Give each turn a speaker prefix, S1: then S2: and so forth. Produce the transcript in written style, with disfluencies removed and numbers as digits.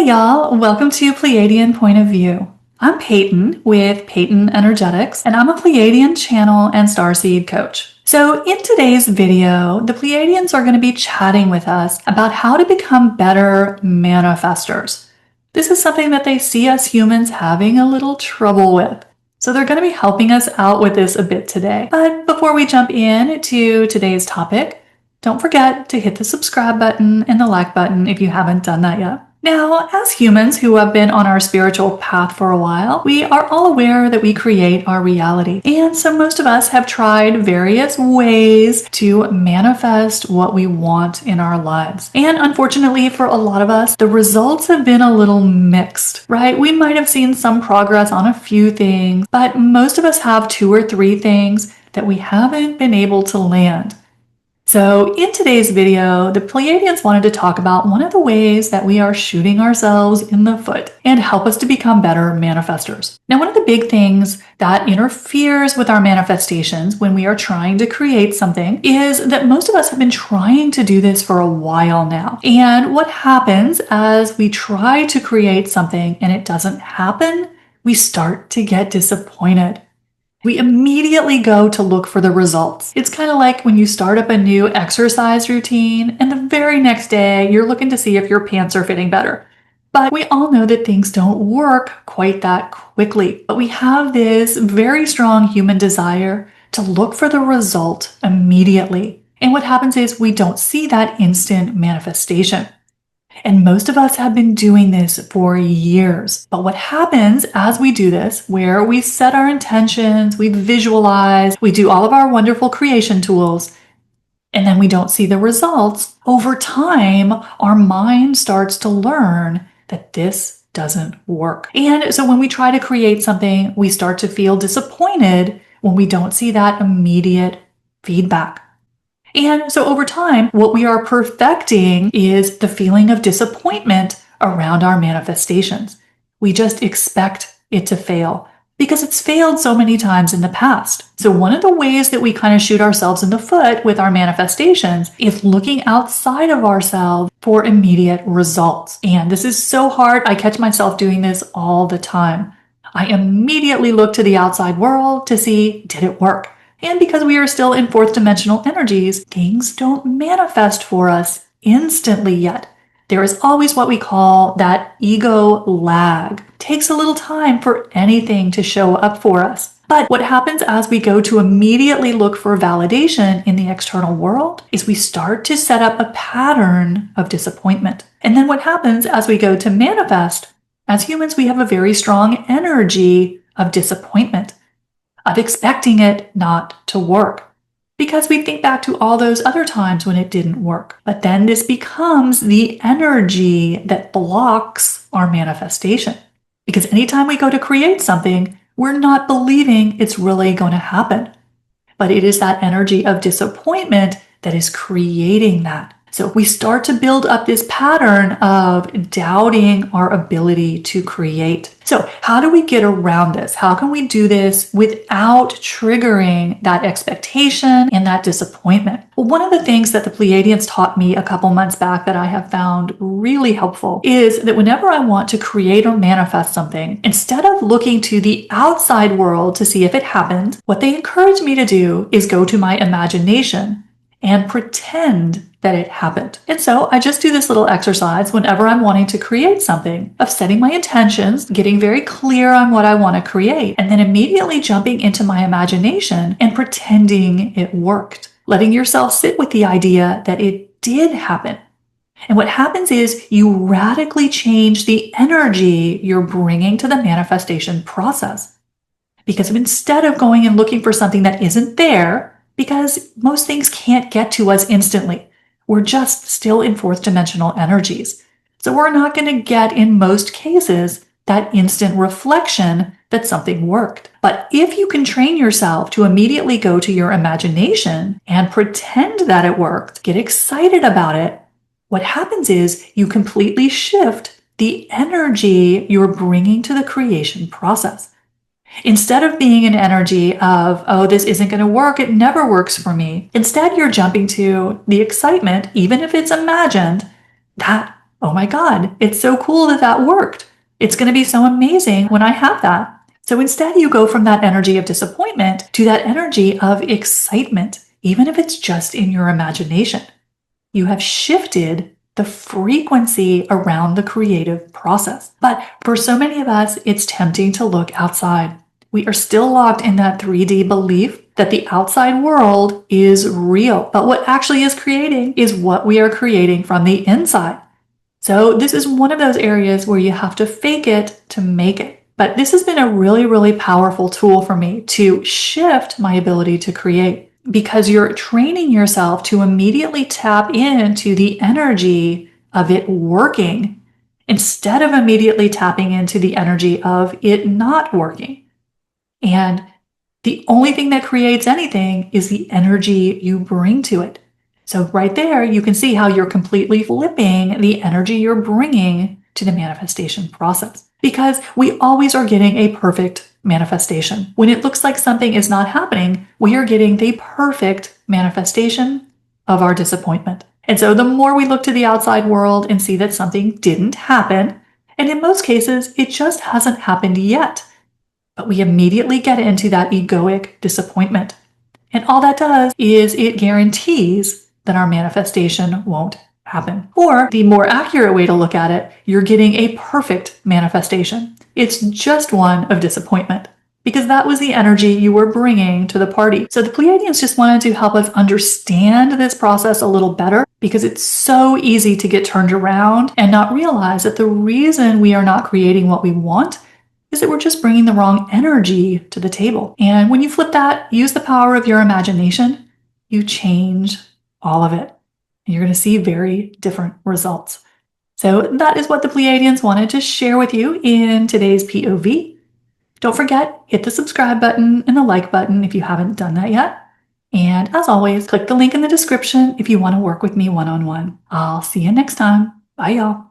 S1: Hey y'all, welcome to Pleiadian Point of View. I'm Peyton with Peyton Energetics, and I'm a Pleiadian channel and starseed coach. So in today's video, the Pleiadians are going to be chatting with us about how to become better manifestors. This is something that they see us humans having a little trouble with. So they're going to be helping us out with this a bit today. But before we jump into today's topic, don't forget to hit the subscribe button and the like button if you haven't done that yet. Now, as humans who have been on our spiritual path for a while, we are all aware that we create our reality. And so most of us have tried various ways to manifest what we want in our lives. And unfortunately for a lot of us, the results have been a little mixed, right? We might have seen some progress on a few things, but most of us have 2 or 3 things that we haven't been able to land. So in today's video, the Pleiadians wanted to talk about one of the ways that we are shooting ourselves in the foot and help us to become better manifestors. Now, one of the big things that interferes with our manifestations when we are trying to create something is that most of us have been trying to do this for a while now. And what happens as we try to create something and it doesn't happen, we start to get disappointed. We immediately go to look for the results. It's kind of like when you start up a new exercise routine and the very next day you're looking to see if your pants are fitting better. But we all know that things don't work quite that quickly. But we have this very strong human desire to look for the result immediately. And what happens is we don't see that instant manifestation. And most of us have been doing this for years. But what happens as we do this, where we set our intentions, we visualize, we do all of our wonderful creation tools, and then we don't see the results, over time, our mind starts to learn that this doesn't work. And so when we try to create something, we start to feel disappointed when we don't see that immediate feedback. And so over time, what we are perfecting is the feeling of disappointment around our manifestations. We just expect it to fail because it's failed so many times in the past. So one of the ways that we kind of shoot ourselves in the foot with our manifestations is looking outside of ourselves for immediate results. And this is so hard. I catch myself doing this all the time. I immediately look to the outside world to see, did it work? And because we are still in 4th dimensional energies, things don't manifest for us instantly yet. There is always what we call that ego lag. It takes a little time for anything to show up for us. But what happens as we go to immediately look for validation in the external world is we start to set up a pattern of disappointment. And then what happens as we go to manifest, as humans, we have a very strong energy of disappointment, of expecting it not to work, because we think back to all those other times when it didn't work. But then this becomes the energy that blocks our manifestation. Because anytime we go to create something, we're not believing it's really going to happen. But it is that energy of disappointment that is creating that. So we start to build up this pattern of doubting our ability to create. So how do we get around this? How can we do this without triggering that expectation and that disappointment? Well, one of the things that the Pleiadians taught me a couple months back that I have found really helpful is that whenever I want to create or manifest something, instead of looking to the outside world to see if it happened, what they encourage me to do is go to my imagination and pretend that it happened. And so I just do this little exercise whenever I'm wanting to create something of setting my intentions, getting very clear on what I want to create, and then immediately jumping into my imagination and pretending it worked. Letting yourself sit with the idea that it did happen. And what happens is you radically change the energy you're bringing to the manifestation process. Because instead of going and looking for something that isn't there, because most things can't get to us instantly. We're just still in 4th dimensional energies. So we're not going to get, in most cases, that instant reflection that something worked. But if you can train yourself to immediately go to your imagination and pretend that it worked, get excited about it, what happens is you completely shift the energy you're bringing to the creation process. Instead of being an energy of, oh, this isn't going to work, it never works for me. Instead, you're jumping to the excitement, even if it's imagined, that oh my God, it's so cool that that worked. It's going to be so amazing when I have that. So instead, you go from that energy of disappointment to that energy of excitement, even if it's just in your imagination. You have shifted the frequency around the creative process. But for so many of us, it's tempting to look outside. We are still locked in that 3D belief that the outside world is real. But what actually is creating is what we are creating from the inside. So this is one of those areas where you have to fake it to make it. But this has been a really, really powerful tool for me to shift my ability to create, because you're training yourself to immediately tap into the energy of it working instead of immediately tapping into the energy of it not working. And the only thing that creates anything is the energy you bring to it. So right there, you can see how you're completely flipping the energy you're bringing to the manifestation process, because we always are getting a perfect manifestation. When it looks like something is not happening, we are getting the perfect manifestation of our disappointment. And so the more we look to the outside world and see that something didn't happen, and in most cases, it just hasn't happened yet, but we immediately get into that egoic disappointment. And all that does is it guarantees that our manifestation won't happen. Or the more accurate way to look at it, you're getting a perfect manifestation. It's just one of disappointment, because that was the energy you were bringing to the party. So the Pleiadians just wanted to help us understand this process a little better, because it's so easy to get turned around and not realize that the reason we are not creating what we want is that we're just bringing the wrong energy to the table. And when you flip that, use the power of your imagination, you change all of it. And you're going to see very different results. So that is what the Pleiadians wanted to share with you in today's POV. Don't forget, hit the subscribe button and the like button if you haven't done that yet. And as always, click the link in the description if you want to work with me one-on-one. I'll see you next time. Bye, y'all.